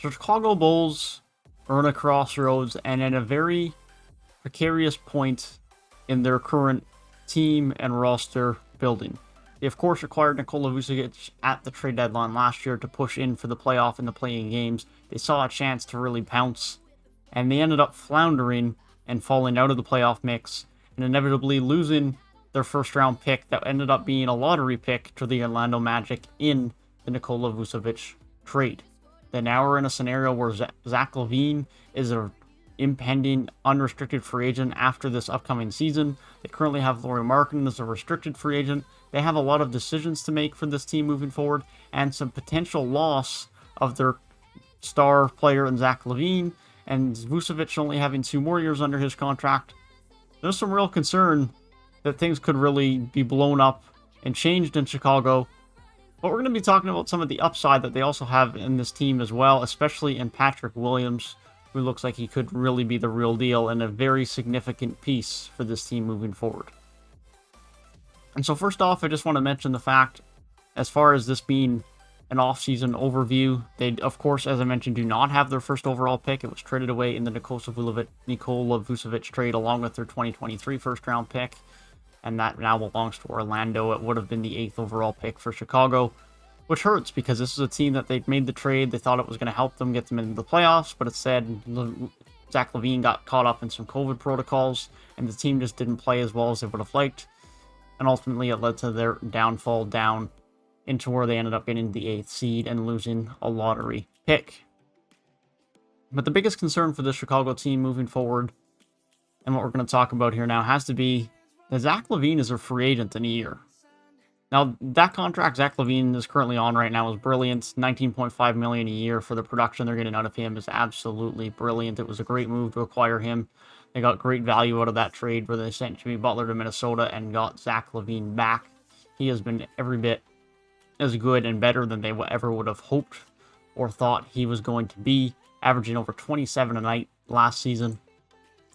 So Chicago Bulls are in a crossroads and at a very precarious point in their current team and roster building. They, of course, acquired Nikola Vucevic at the trade deadline last year to push in for the playoff and the playing games. They saw a chance to really pounce, and they ended up floundering and falling out of the playoff mix and inevitably losing their first round pick that ended up being a lottery pick to the Orlando Magic in the Nikola Vucevic trade. They now are in a scenario where Zack Lavine is an impending unrestricted free agent after this upcoming season. They currently have Markkanen as a restricted free agent. They have a lot of decisions to make for this team moving forward and some potential loss of their star player in Zack Lavine and Vucevic only having 2 more years under his contract. There's some real concern that things could really be blown up and changed in Chicago. But we're going to be talking about some of the upside that they also have in this team as well, especially in Patrick Williams, who looks like he could really be the real deal and a very significant piece for this team moving forward. And so first off, I just want to mention the fact, as far as this being an offseason overview, they, of course, as I mentioned, do not have their first overall pick. It was traded away in the Nikola Vucevic trade along with their 2023 first round pick. And that now belongs to Orlando. It would have been the 8th overall pick for Chicago, which hurts because this is a team that they made the trade. They thought it was going to help them get them into the playoffs, but instead, Zack Lavine got caught up in some COVID protocols, and the team just didn't play as well as they would have liked. And ultimately, it led to their downfall down into where they ended up getting the 8th seed and losing a lottery pick. But the biggest concern for the Chicago team moving forward, and what we're going to talk about here now, has to be that Zack Lavine is a free agent in a year. Now, that contract Zack Lavine is currently on right now is brilliant. $19.5 million a year for the production they're getting out of him is absolutely brilliant. It was a great move to acquire him. They got great value out of that trade where they sent Jimmy Butler to Minnesota and got Zack Lavine back. He has been every bit as good and better than they ever would have hoped or thought he was going to be, averaging over 27 a night last season.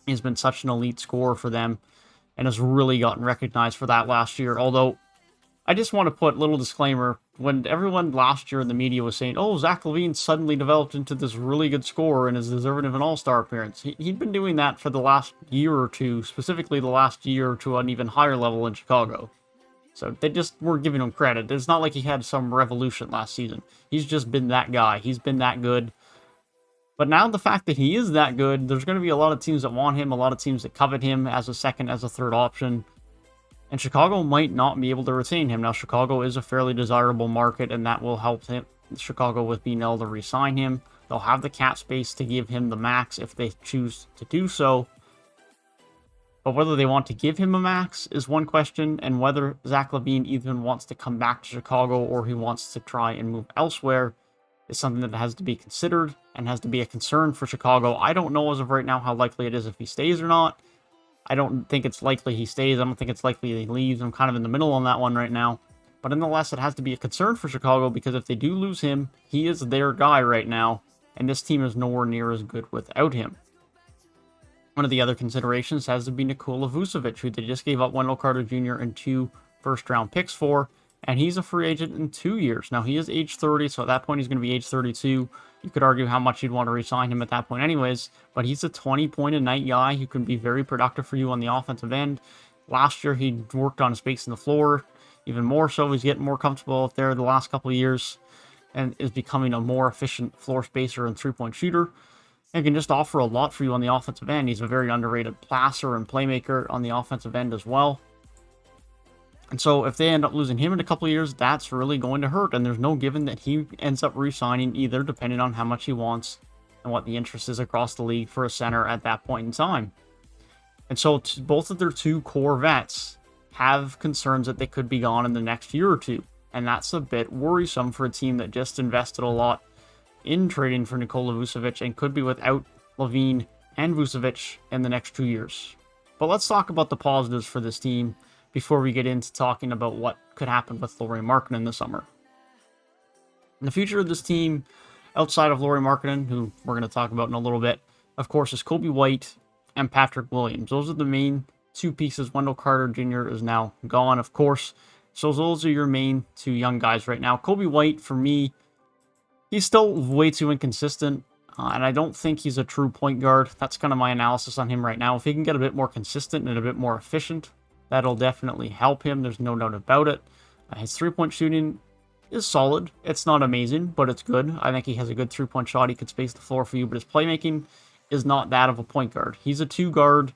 He's been such an elite scorer for them and has really gotten recognized for that last year. Although, I just want to put a little disclaimer. When everyone last year in the media was saying, oh, Zack Lavine suddenly developed into this really good scorer and is deserving of an all-star appearance. He'd been doing that for the last year or two, specifically the last year to an even higher level in Chicago. So they just weren't giving him credit. It's not like he had some revolution last season. He's just been that guy. He's been that good. But now the fact that he is that good, there's going to be a lot of teams that want him, a lot of teams that covet him as a second, as a third option. And Chicago might not be able to retain him. Now, Chicago is a fairly desirable market, and that will help Chicago with being able to re-sign him. They'll have the cap space to give him the max if they choose to do so. But whether they want to give him a max is one question, and whether Zack Lavine even wants to come back to Chicago or he wants to try and move elsewhere is something that has to be considered and has to be a concern for Chicago. I don't know as of right now how likely it is if he stays or not. I don't think it's likely he stays. I don't think it's likely he leaves. I'm kind of in the middle on that one right now. But nonetheless, it has to be a concern for Chicago because if they do lose him, he is their guy right now, and this team is nowhere near as good without him. One of the other considerations has to be Nikola Vucevic, who they just gave up Wendell Carter Jr. and 2 first-round picks for, and he's a free agent in 2 years. Now, he is age 30, so at that point he's going to be age 32. You could argue how much you'd want to re-sign him at that point anyways, but he's a 20-point-a-night guy who can be very productive for you on the offensive end. Last year, he worked on space in the floor. Even more so, he's getting more comfortable up there the last couple of years and is becoming a more efficient floor spacer and three-point shooter. And can just offer a lot for you on the offensive end. He's a very underrated passer and playmaker on the offensive end as well. And so if they end up losing him in a couple of years, that's really going to hurt. And there's no given that he ends up re-signing either, depending on how much he wants and what the interest is across the league for a center at that point in time. And so both of their 2 core vets have concerns that they could be gone in the next year or two. And that's a bit worrisome for a team that just invested a lot in trading for Nikola Vucevic and could be without Lavine and Vucevic in the next 2 years. But let's talk about the positives for this team before we get into talking about what could happen with Markkanen this summer. And the future of this team, outside of Markkanen, who we're going to talk about in a little bit, of course, is Coby White and Patrick Williams. Those are the main 2 pieces. Wendell Carter Jr. is now gone, of course. So those are your main 2 young guys right now. Coby White, for me, He's still way too inconsistent, and I don't think he's a true point guard. That's kind of my analysis on him right now. If he can get a bit more consistent and a bit more efficient, that'll definitely help him. There's no doubt about it. His three-point shooting is solid. It's not amazing, but it's good. I think he has a good three-point shot. He could space the floor for you, but his playmaking is not that of a point guard. He's a two-guard,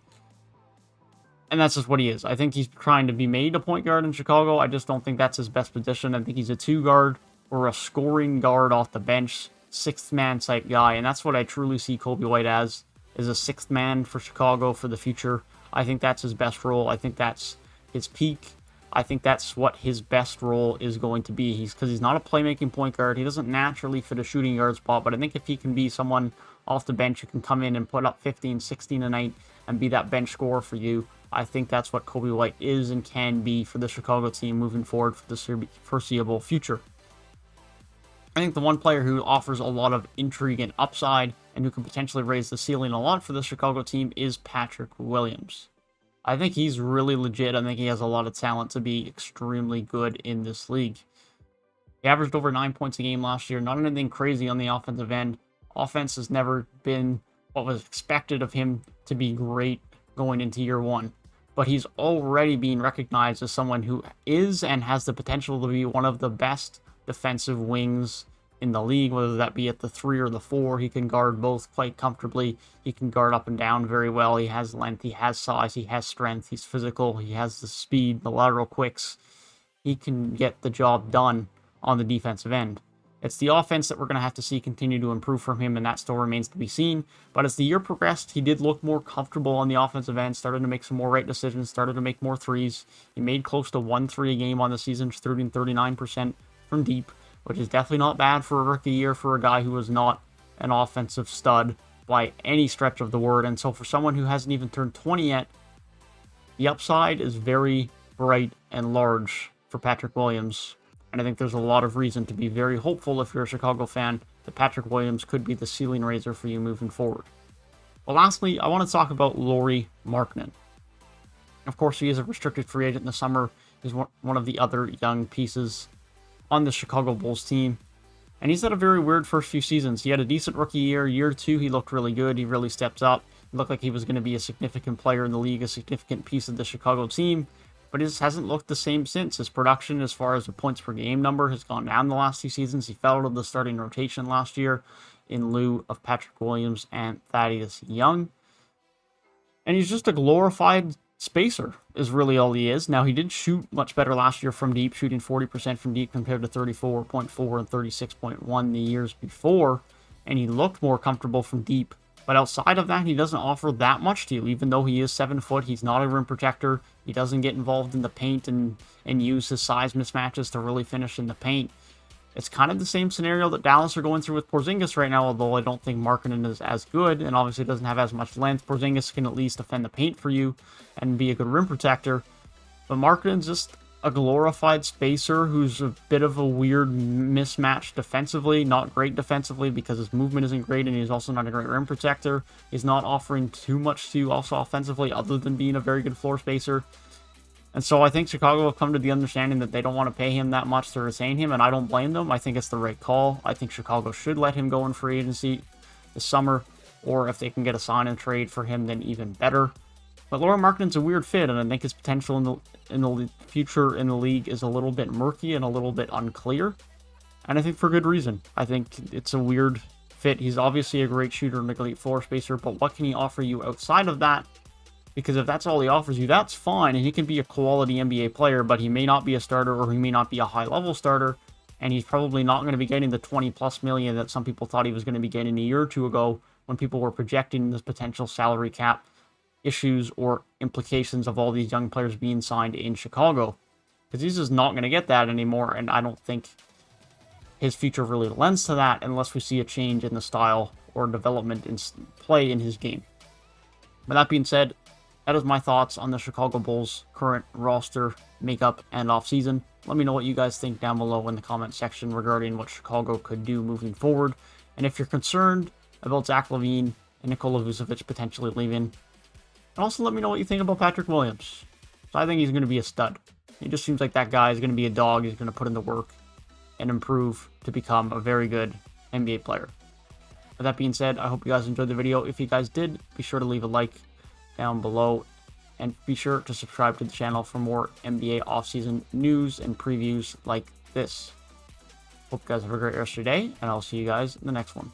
and that's just what he is. I think he's trying to be made a point guard in Chicago. I just don't think that's his best position. I think he's a two-guard or a scoring guard off the bench, sixth man type guy, and that's what I truly see Coby White as, is a sixth man for Chicago for the future. I think that's his best role. I think that's his peak. I think that's what his best role is going to be. Because he's not a playmaking point guard. He doesn't naturally fit a shooting guard spot, but I think if he can be someone off the bench who can come in and put up 15, 16 a night and be that bench scorer for you, I think that's what Coby White is and can be for the Chicago team moving forward for the foreseeable future. I think the one player who offers a lot of intrigue and upside and who can potentially raise the ceiling a lot for the Chicago team is Patrick Williams. I think he's really legit. I think he has a lot of talent to be extremely good in this league. He averaged over 9 points a game last year. Not anything crazy on the offensive end. Offense has never been what was expected of him to be great going into year one. But he's already being recognized as someone who is and has the potential to be one of the best defensive wings in the league, whether that be at the 3 or the 4. He can guard both quite comfortably. He can guard up and down very well. He has length, he has size, he has strength, he's physical, he has the speed, the lateral quicks. He can get the job done on the defensive end. It's the offense that we're going to have to see continue to improve from him, and that still remains to be seen. But as the year progressed, he did look more comfortable on the offensive end, started to make some more right decisions, started to make more threes. He made close to 1 3 a game on the season, shooting 39% from deep, which is definitely not bad for a rookie year for a guy who was not an offensive stud by any stretch of the word. And so for someone who hasn't even turned 20 yet, the upside is very bright and large for Patrick Williams. And I think there's a lot of reason to be very hopeful if you're a Chicago fan that Patrick Williams could be the ceiling raiser for you moving forward. Well, lastly, I want to talk about Lauri Markkanen. Of course, he is a restricted free agent in the summer. He's one of the other young pieces on the Chicago Bulls team. And he's had a very weird first few seasons. He had a decent rookie year. Year 2, he looked really good. He really stepped up. It looked like he was going to be a significant player in the league, a significant piece of the Chicago team. But it just hasn't looked the same since. His production, as far as the points per game number, has gone down the last 2 seasons. He fell out of the starting rotation last year in lieu of Patrick Williams and Thaddeus Young. And he's just a glorified spacer is really all he is. Now, he did shoot much better last year from deep, shooting 40% from deep compared to 34.4 and 36.1 the years before. And he looked more comfortable from deep. But outside of that, he doesn't offer that much to you. Even though he is 7 foot, he's not a rim protector. He doesn't get involved in the paint and use his size mismatches to really finish in the paint. It's kind of the same scenario that Dallas are going through with Porzingis right now, although I don't think Markkanen is as good and obviously doesn't have as much length. Porzingis can at least defend the paint for you and be a good rim protector. But Markkanen's just a glorified spacer who's a bit of a weird mismatch defensively. Not great defensively because his movement isn't great and he's also not a great rim protector. He's not offering too much to you also offensively other than being a very good floor spacer. And so I think Chicago will come to the understanding that they don't want to pay him that much to retain him, and I don't blame them. I think it's the right call. I think Chicago should let him go in free agency this summer, or if they can get a sign and trade for him, then even better. But Lauri Markkanen's a weird fit, and I think his potential in the future in the league is a little bit murky and a little bit unclear. And I think for good reason. I think it's a weird fit. He's obviously a great shooter and a great floor spacer, but what can he offer you outside of that? Because if that's all he offers you, that's fine, and he can be a quality NBA player, but he may not be a starter or he may not be a high-level starter, and he's probably not going to be getting the 20+ million that some people thought he was going to be getting a year or two ago when people were projecting this potential salary cap issues or implications of all these young players being signed in Chicago. Because he's just not going to get that anymore, and I don't think his future really lends to that unless we see a change in the style or development in play in his game. With that being said, that is my thoughts on the Chicago Bulls' current roster makeup and offseason. Let me know what you guys think down below in the comment section regarding what Chicago could do moving forward. And if you're concerned about Zack Lavine and Nikola Vucevic potentially leaving, and also let me know what you think about Patrick Williams. So I think he's going to be a stud. He just seems like that guy is going to be a dog. He's going to put in the work and improve to become a very good NBA player. With that being said, I hope you guys enjoyed the video. If you guys did, be sure to leave a like down below. And be sure to subscribe to the channel for more NBA offseason news and previews like this. Hope you guys have a great rest of your day, and I'll see you guys in the next one.